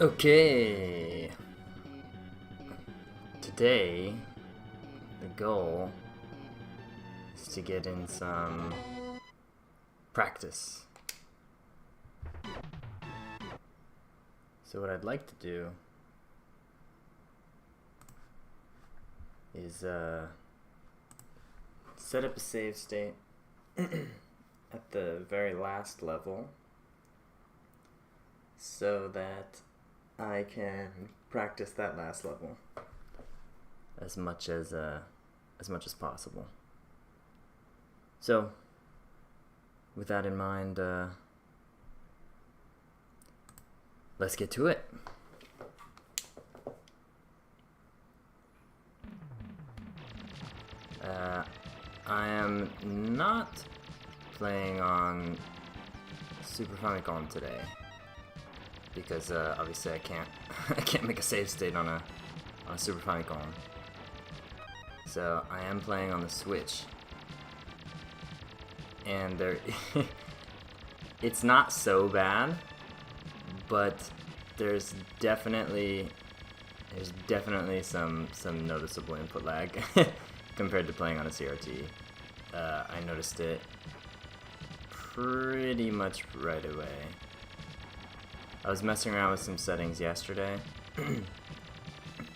Okay. Today, the goal is to get in some practice. So what I'd like to do is set up a save state at the very last level so that I can practice that last level as much as possible. So, with that in mind, let's get to it. I am not playing on Super Famicom today because obviously I can't I can't make a save state on a Super Famicom. So I am playing on the Switch, and there it's not so bad, but there's definitely some noticeable input lag compared to playing on a CRT. I noticed it pretty much right away. I was messing around with some settings yesterday,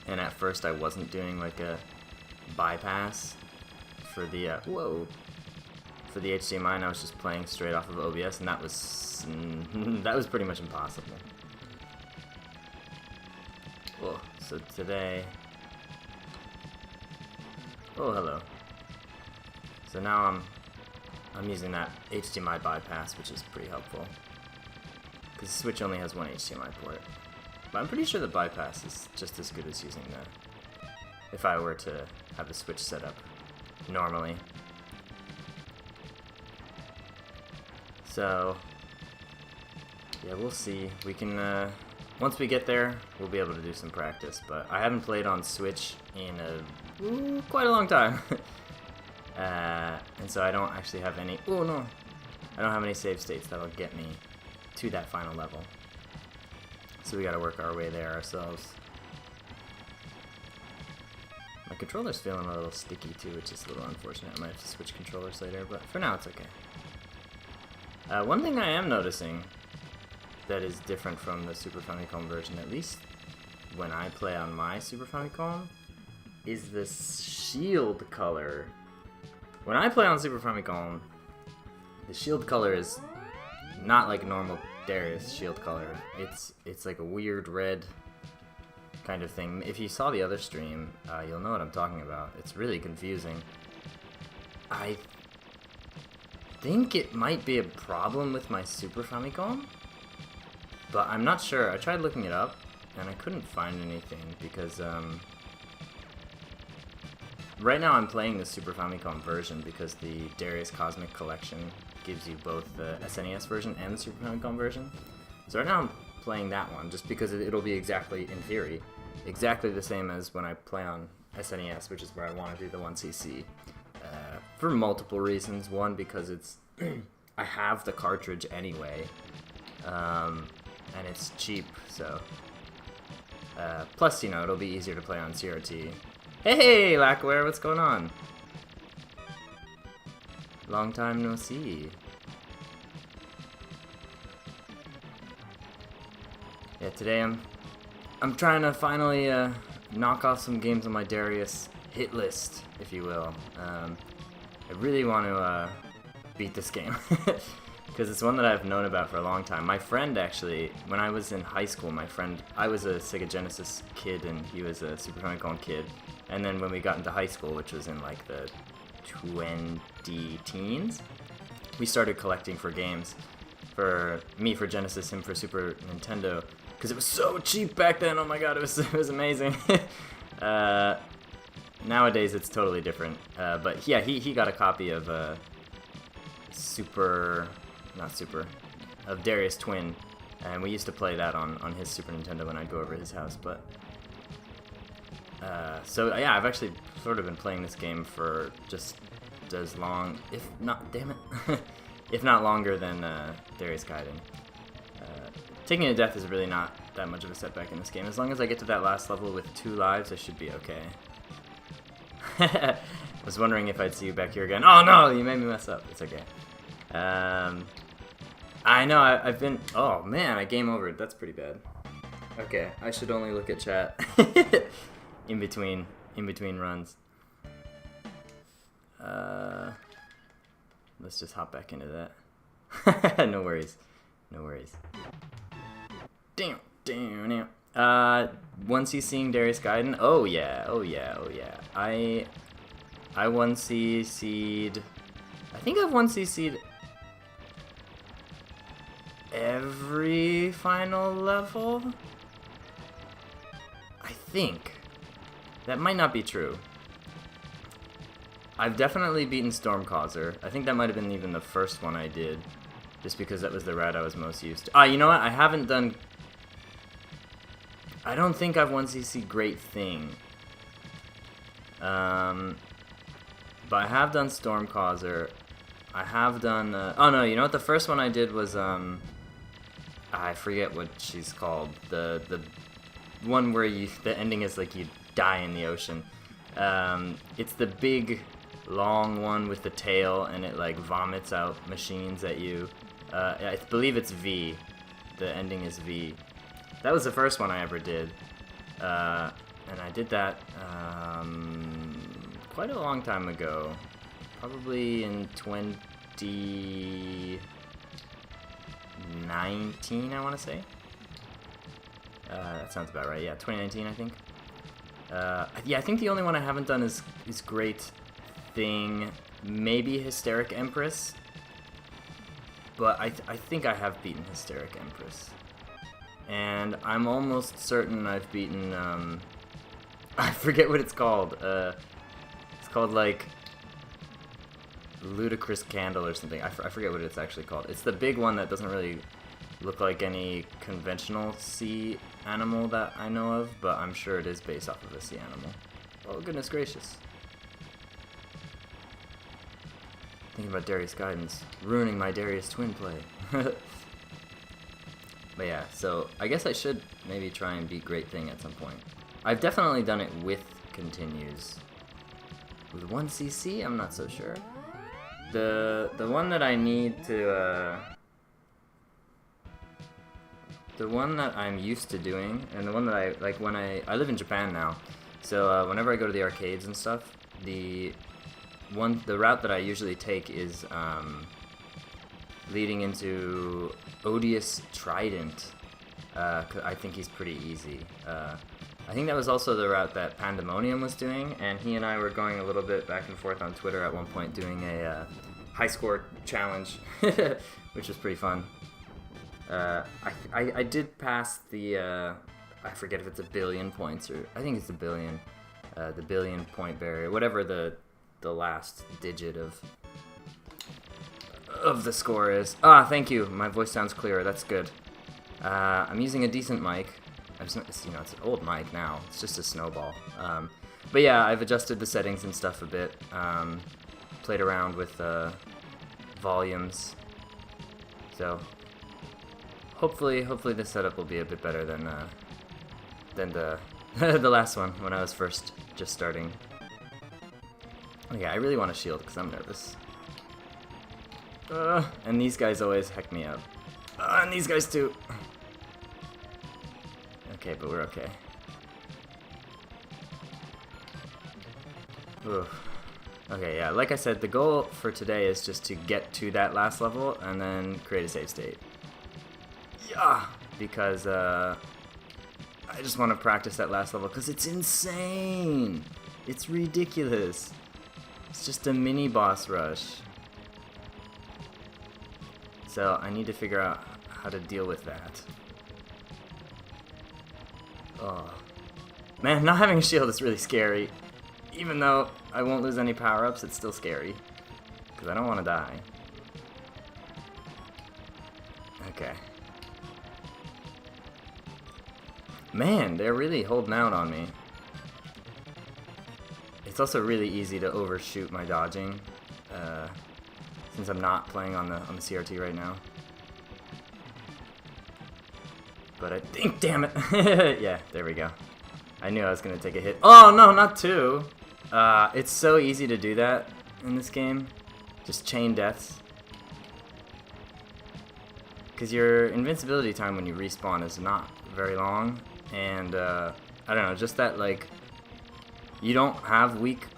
and at first I wasn't doing like a bypass for the for the HDMI, and I was just playing straight off of OBS, and that was pretty much impossible. Well, so today, oh hello. So now I'm using that HDMI bypass, which is pretty helpful because the Switch only has one HDMI port. But I'm pretty sure the bypass is just as good as using if I were to have a Switch set up normally. So yeah, we'll see. We can once we get there, we'll be able to do some practice. But I haven't played on Switch in quite a long time, and so I don't actually have any. Oh no, I don't have any save states that'll get me to that final level. So we gotta work our way there ourselves. My controller's feeling a little sticky too, which is a little unfortunate. I might have to switch controllers later, but for now it's okay. One thing I am noticing that is different from the Super Famicom version, at least when I play on my Super Famicom, is the shield color. When I play on Super Famicom, the shield color is not like normal Darius shield color. It's like a weird red kind of thing. If you saw the other stream, you'll know what I'm talking about. It's really confusing. I think it might be a problem with my Super Famicom, but I'm not sure. I tried looking it up, and I couldn't find anything because right now I'm playing the Super Famicom version because the Darius Cosmic Collection gives you both the SNES version and the Super Famicom version. So right now I'm playing that one just because it'll be exactly, in theory, exactly the same as when I play on SNES, which is where I want to do the 1cc. For multiple reasons. One, because it's I have the cartridge anyway, and it's cheap, so plus, you know, it'll be easier to play on CRT. Hey, Lackware, what's going on? Long time no see. Yeah, today I'm trying to finally knock off some games on my Darius hit list, if you will. I really want to beat this game because it's one that I've known about for a long time. My friend, actually, when I was in high school, I was a Sega Genesis kid and he was a Super Famicom kid. And then when we got into high school, which was in like the 20-teens, we started collecting for games. For me for Genesis, him for Super Nintendo, because it was so cheap back then. Oh my god, it was amazing. Nowadays it's totally different. But yeah, he got a copy of of Darius Twin, and we used to play that on his Super Nintendo when I'd go over his house. But so yeah, I've actually sort of been playing this game for just as long, if not, damn it, if not longer than Darius Gaiden. Taking to Death is really not that much of a setback in this game. As long as I get to that last level with 2 lives, I should be okay. I was wondering if I'd see you back here again. Oh no, you made me mess up. It's okay. I know, I've been... Oh man, I game overed. That's pretty bad. Okay, I should only look at chat in between runs. Let's just hop back into that. No worries. No worries. Damn. 1cc'ing Darius Gaiden. Oh yeah. I 1cc'd. I think I've 1cc'd every final level. I think that might not be true. I've definitely beaten Stormcauser. I think that might have been even the first one I did, just because that was the route I was most used to. You know what? I haven't done... I don't think I've 1cc Great Thing. But I have done Stormcauser. I have done... oh no, you know what? The first one I did was... I forget what she's called. The one where the ending is like you die in the ocean. It's the big, long one with the tail, and it like vomits out machines at you. I believe it's V. The ending is V. That was the first one I ever did, and I did that quite a long time ago, probably in 2019, I want to say. That sounds about right. Yeah, 2019, I think. Yeah, I think the only one I haven't done is Great Thing, maybe Hysteric Empress, but I think I have beaten Hysteric Empress. And I'm almost certain I've beaten, I forget what it's called. It's called, like, Ludicrous Candle or something. I forget what it's actually called. It's the big one that doesn't really look like any conventional sea animal that I know of, but I'm sure it is based off of a sea animal. Oh, goodness gracious. Thinking about Darius Guidance, ruining my Darius twin play. But yeah, so I guess I should maybe try and beat Great Thing at some point. I've definitely done it with continues. With 1cc, I'm not so sure. The one that I need to, the one that I'm used to doing, and the one that I, like when I live in Japan now, so whenever I go to the arcades and stuff, the route that I usually take is, leading into Odious Trident. I think he's pretty easy. I think that was also the route that Pandemonium was doing, and he and I were going a little bit back and forth on Twitter at one point doing a high score challenge, which was pretty fun. I did pass the, I forget if it's 1 billion points, or I think it's 1 billion, the 1 billion point barrier, whatever the last digit of the score is. Thank you. My voice sounds clearer. That's good. I'm using a decent mic. It's an old mic now. It's just a snowball. But yeah, I've adjusted the settings and stuff a bit. Played around with volumes. So hopefully this setup will be a bit better than the the last one when I was first just starting. Oh yeah, I really want a shield because I'm nervous. And these guys always heck me up. And these guys too. Okay, but we're okay. Oof. Okay, yeah, like I said, the goal for today is just to get to that last level and then create a save state. Yeah! Because, I just want to practice that last level because it's insane! It's ridiculous. It's just a mini boss rush. So I need to figure out how to deal with that. Oh. Man, not having a shield is really scary. Even though I won't lose any power-ups, it's still scary. Because I don't want to die. Okay. Man, they're really holding out on me. It's also really easy to overshoot my dodging. Since I'm not playing on the CRT right now. But I think, damn it. Yeah, there we go. I knew I was going to take a hit. Oh, no, not 2. It's so easy to do that in this game. Just chain deaths. Because your invincibility time when you respawn is not very long. And, I don't know, just that, like, you don't have weak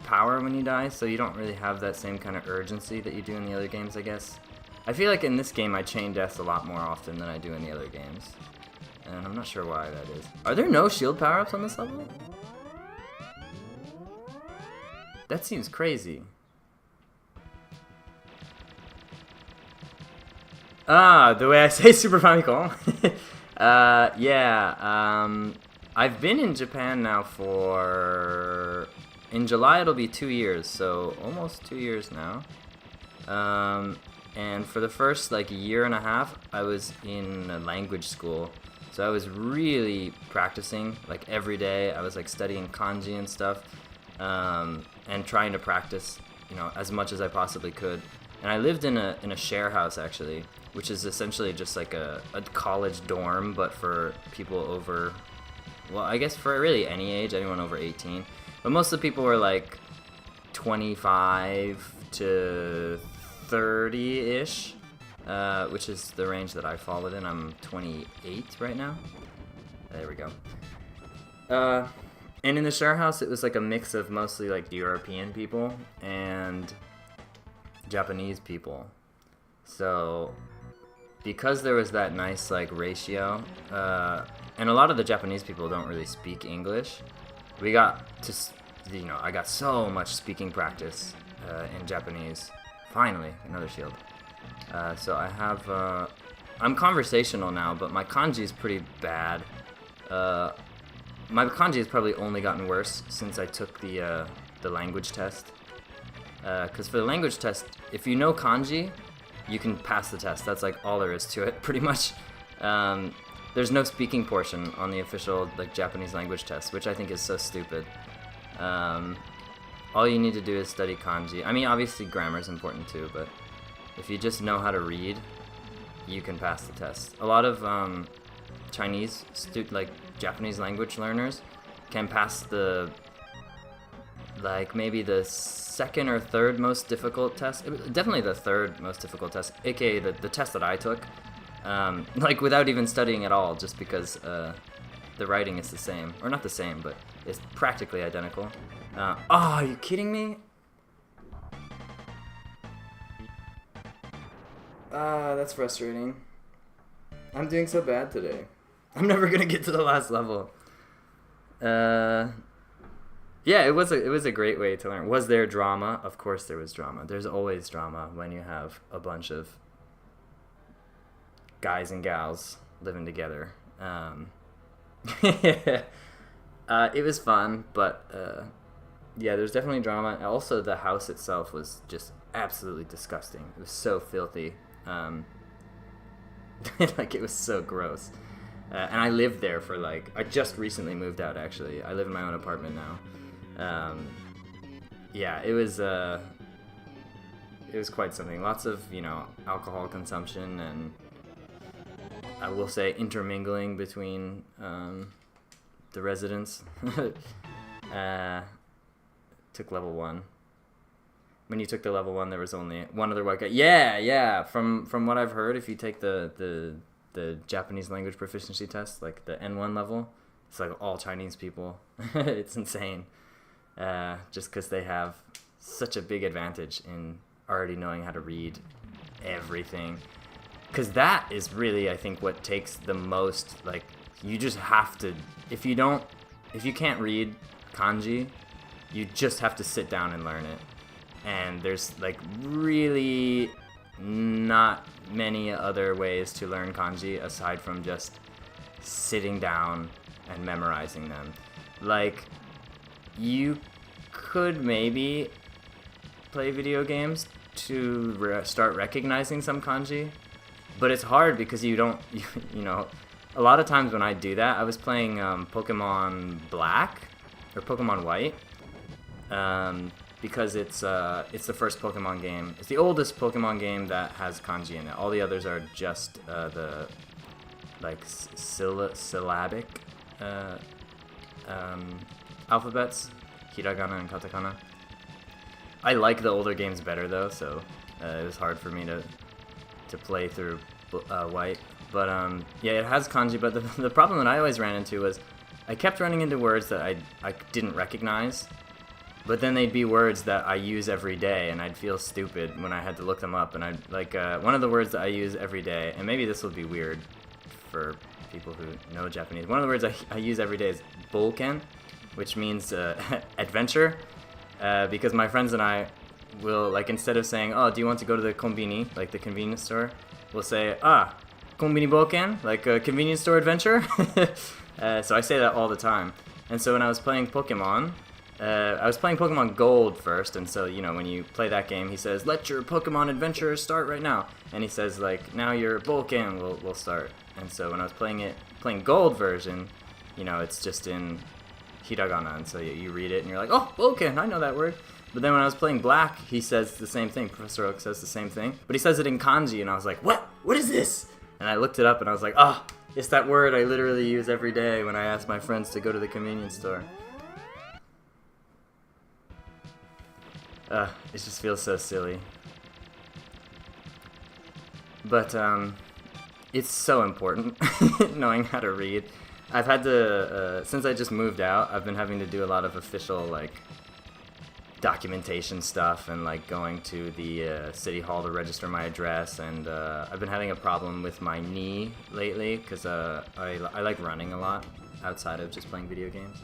power when you die, so you don't really have that same kind of urgency that you do in the other games, I guess. I feel like in this game I chain deaths a lot more often than I do in the other games. And I'm not sure why that is. Are there no shield power-ups on this level? That seems crazy. The way I say Super Famicom. I've been in Japan now for... In July it'll be 2 years, so almost 2 years now. And for the first like year and a half, I was in a language school. So I was really practicing, like every day. I was like studying kanji and stuff, and trying to practice, you know, as much as I possibly could. And I lived in a share house actually, which is essentially just like a college dorm, but for people over, well, I guess for really any age, anyone over 18. But most of the people were like 25 to 30-ish, which is the range that I fall within. I'm 28 right now. There we go. And in the share house, it was like a mix of mostly like European people and Japanese people. So because there was that nice like ratio, and a lot of the Japanese people don't really speak English, we got to, you know, I got so much speaking practice in Japanese. Finally, another shield. So I have, I'm conversational now, but my kanji is pretty bad. My kanji has probably only gotten worse since I took the language test. Because for the language test, if you know kanji, you can pass the test. That's like all there is to it, pretty much. There's no speaking portion on the official like Japanese language test, which I think is so stupid. All you need to do is study kanji. I mean, obviously grammar is important too, but if you just know how to read, you can pass the test. A lot of Chinese, like Japanese language learners, can pass the, like maybe the second or third most difficult test. Definitely the third most difficult test, aka the test that I took. Like without even studying at all, just because the writing is the same, or not the same, but it's practically identical. Oh, are you kidding me? That's frustrating. I'm doing so bad today. I'm never gonna get to the last level. Yeah, it was a great way to learn. Was there drama? Of course there was drama. There's always drama when you have a bunch of guys and gals living together. It was fun, but yeah, there's definitely drama. Also, the house itself was just absolutely disgusting. It was so filthy. Like, it was so gross. And I lived there for, like, I just recently moved out, actually. I live in my own apartment now. Yeah, it was quite something. Lots of, you know, alcohol consumption and, I will say, intermingling between the residents. Took level 1. When you took the level 1, there was only one other white guy. Yeah. From what I've heard, if you take the Japanese language proficiency test, like the N1 level, it's like all Chinese people. It's insane. Just because they have such a big advantage in already knowing how to read everything. Because that is really, I think, what takes the most, like, you just have to, if you can't read kanji, you just have to sit down and learn it. And there's, like, really not many other ways to learn kanji aside from just sitting down and memorizing them. Like, you could maybe play video games to start recognizing some kanji, but it's hard because you don't, you know, a lot of times when I do that, I was playing Pokemon Black or Pokemon White, because it's the first Pokemon game. It's the oldest Pokemon game that has kanji in it. All the others are just like syllabic alphabets, hiragana and katakana. I like the older games better though, so it was hard for me to play through white. But yeah, it has kanji, but the problem that I always ran into was I kept running into words that I didn't recognize, but then they'd be words that I use every day, and I'd feel stupid when I had to look them up. And I'd like one of the words that I use every day, and maybe this will be weird for people who know Japanese. One of the words I use every day is bolken, which means adventure, because my friends and I will, like, instead of saying, oh, do you want to go to the konbini, like the convenience store, we'll say, konbini bolken, like a convenience store adventure. So I say that all the time. And so when I was playing Pokemon, I was playing Pokemon Gold first, and so, you know, when you play that game, he says, let your Pokemon adventure start right now. And he says, like, now your Bolken will start. And so when I was playing Gold version, you know, it's just in hiragana, and so you read it, and you're like, oh, Bolken, I know that word. But then when I was playing Black, he says the same thing. Professor Oak says the same thing, but he says it in kanji, and I was like, what? What is this? And I looked it up, and I was like, oh, it's that word I literally use every day when I ask my friends to go to the convenience store. It just feels so silly. But it's so important knowing how to read. I've had to, since I just moved out, I've been having to do a lot of official, like, documentation stuff, and like going to the city hall to register my address, and I've been having a problem with my knee lately because I like running a lot outside of just playing video games,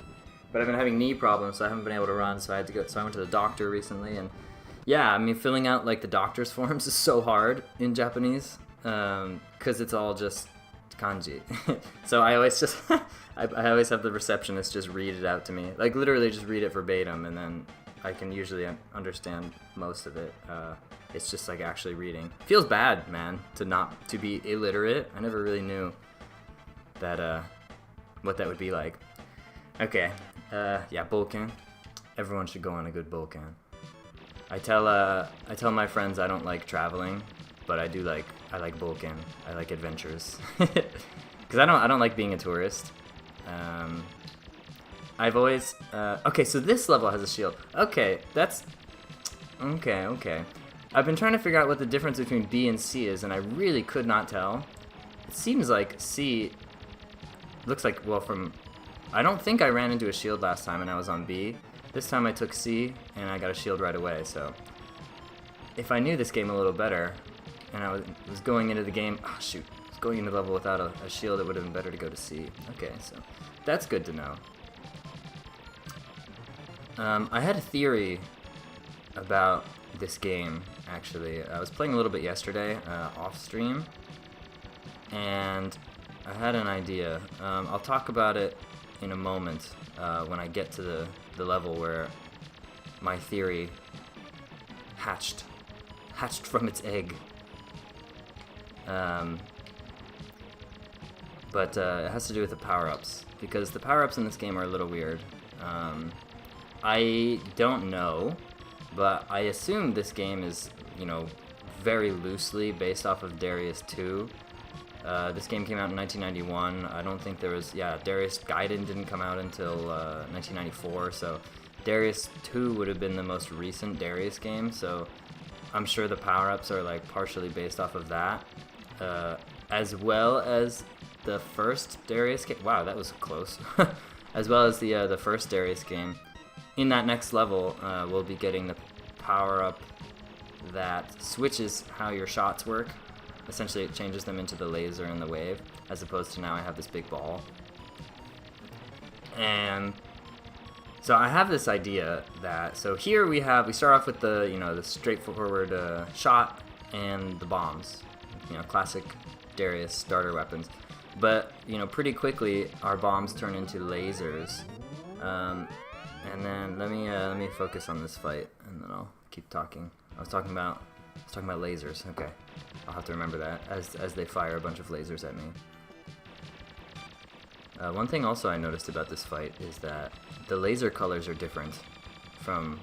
but I've been having knee problems, so I haven't been able to run, so I went to the doctor recently, and yeah, I mean, filling out like the doctor's forms is so hard in Japanese because it's all just kanji. So I always just I always have the receptionist just read it out to me, like literally just read it verbatim, and then I can usually understand most of it. It's just like actually reading. Feels bad, man, to be illiterate. I never really knew that what that would be like. Okay, yeah, Bolken. Everyone should go on a good Bolken. I tell my friends I don't like traveling, but I like Bolken. I like adventures. Because I don't like being a tourist. I've always, okay, so this level has a shield. Okay, that's, okay. I've been trying to figure out what the difference between B and C is, and I really could not tell. It seems like C looks like, well, I don't think I ran into a shield last time and I was on B. This time I took C, and I got a shield right away, so if I knew this game a little better, and I was going into the game, going into the level without a shield, it would have been better to go to C. Okay, so that's good to know. I had a theory about this game, actually. I was playing a little bit yesterday, off stream, and I had an idea. I'll talk about it in a moment when I get to the level where my theory hatched from its egg. But it has to do with the power-ups, because the power-ups in this game are a little weird. I don't know, but I assume this game is, you know, very loosely based off of Darius 2. This game came out in 1991. I don't think there was, Darius Gaiden didn't come out until 1994, so Darius 2 would have been the most recent Darius game, so I'm sure the power-ups are like partially based off of that, as well as the first Darius game. Wow, that was close. As well as the first Darius game. In that next level, we'll be getting the power-up that switches how your shots work. Essentially, it changes them into the laser and the wave, as opposed to now I have this big ball. And so I have this idea that, so here we start off with the, you know, the straightforward shot and the bombs, you know, classic Darius starter weapons. But, you know, pretty quickly our bombs turn into lasers. And then let me focus on this fight, and then I'll keep talking. I was talking about lasers. Okay, I'll have to remember that as they fire a bunch of lasers at me. One thing also I noticed about this fight is that the laser colors are different from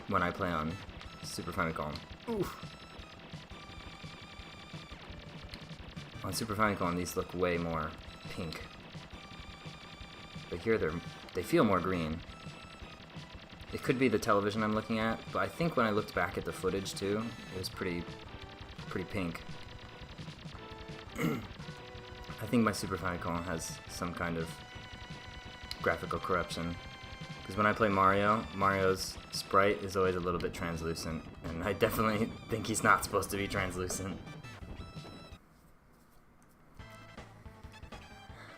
when I play on Super Famicom. Oof. On Super Famicom, these look way more pink. But here they feel more green. It could be the television I'm looking at, but I think when I looked back at the footage too, it was pretty pink. I think my Super Famicom has some kind of graphical corruption. Because when I play Mario, Mario's sprite is always a little bit translucent, and I definitely think he's not supposed to be translucent.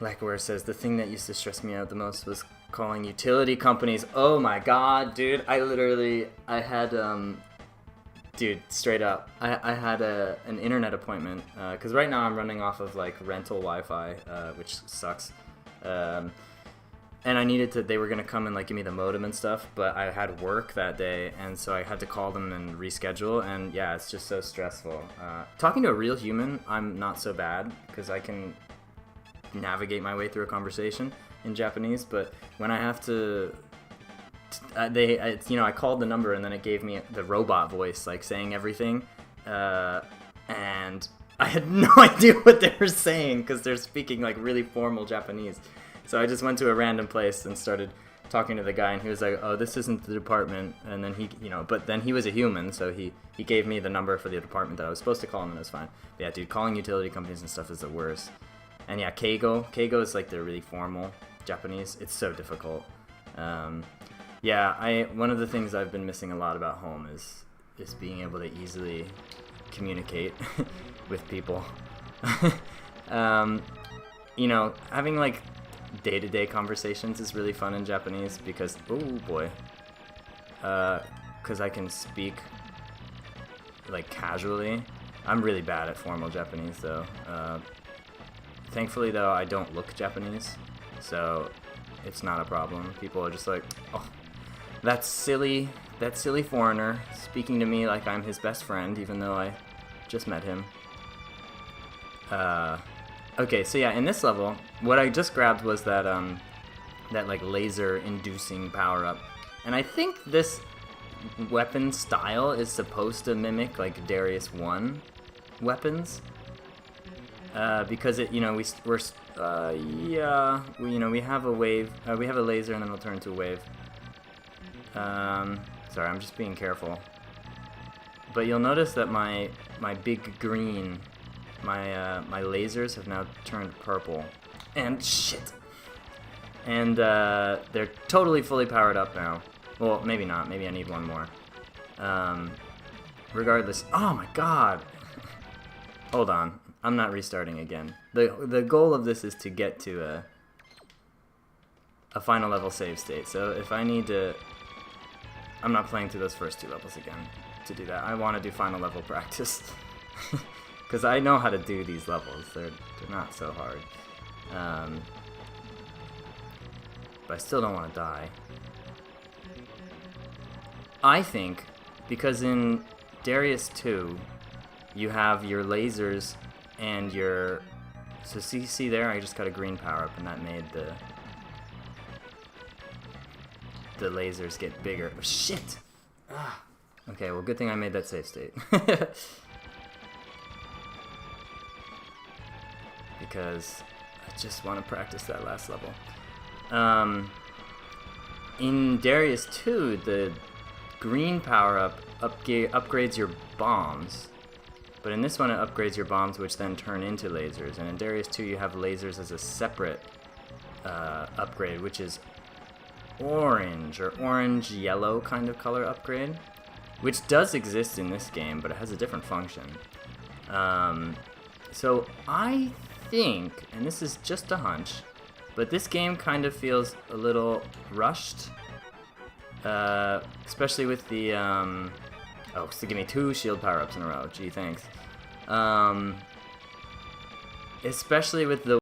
Lackware says, the thing that used to stress me out the most was calling utility companies. Oh my god, dude, I had, dude, straight up, I had an internet appointment, because right now I'm running off of, like, rental Wi-Fi, which sucks, and I needed to, they were going to come and, like, give me the modem and stuff, but I had work that day, and so I had to call them and reschedule, and yeah, it's just so stressful. Talking to a real human, I'm not so bad, because I can navigate my way through a conversation in Japanese, but when I have to, I called the number, and then it gave me the robot voice, like, saying everything, and I had no idea what they were saying, because they're speaking, like, really formal Japanese. So I just went to a random place and started talking to the guy, and he was like, oh, this isn't the department, and then he, but then he was a human, so he gave me the number for the department that I was supposed to call him, and it was fine. But yeah, dude, calling utility companies and stuff is the worst. And yeah, Keigo is like the really formal Japanese. It's so difficult. Yeah, one of the things I've been missing a lot about home is being able to easily communicate with people. Having like day-to-day conversations is really fun in Japanese because, oh boy, because I can speak like casually. I'm really bad at formal Japanese though. Thankfully though, I don't look Japanese, so it's not a problem. People are just like, oh, that silly foreigner speaking to me like I'm his best friend, even though I just met him. Okay, so yeah, in this level, what I just grabbed was that like laser-inducing power-up, and I think this weapon style is supposed to mimic like Darius 1 weapons, because it, we have a wave, we have a laser, and then it'll turn into a wave. Sorry, I'm just being careful. But you'll notice that my big green. My lasers have now turned purple, and shit, and they're totally fully powered up now. Well, maybe not. Maybe I need one more. Regardless, oh my god! Hold on, I'm not restarting again. The goal of this is to get to a final level save state. So if I need to, I'm not playing through those first two levels again to do that. I want to do final level practice. Because I know how to do these levels. They're not so hard. But I still don't want to die. I think, because in Darius 2, you have your lasers and your... So see there, I just got a green power-up, and that made the lasers get bigger. Oh, shit! Ah. Okay, well, good thing I made that save state. Because I just want to practice that last level. In Darius 2, the green power-up upgrades your bombs, but in this one it upgrades your bombs, which then turn into lasers. And in Darius 2, you have lasers as a separate upgrade, which is orange, or orange-yellow kind of color upgrade, which does exist in this game, but it has a different function. So I think, and this is just a hunch, but this game kind of feels a little rushed, especially with the, oh, so give me 2 shield power-ups in a row, gee, thanks. Especially with the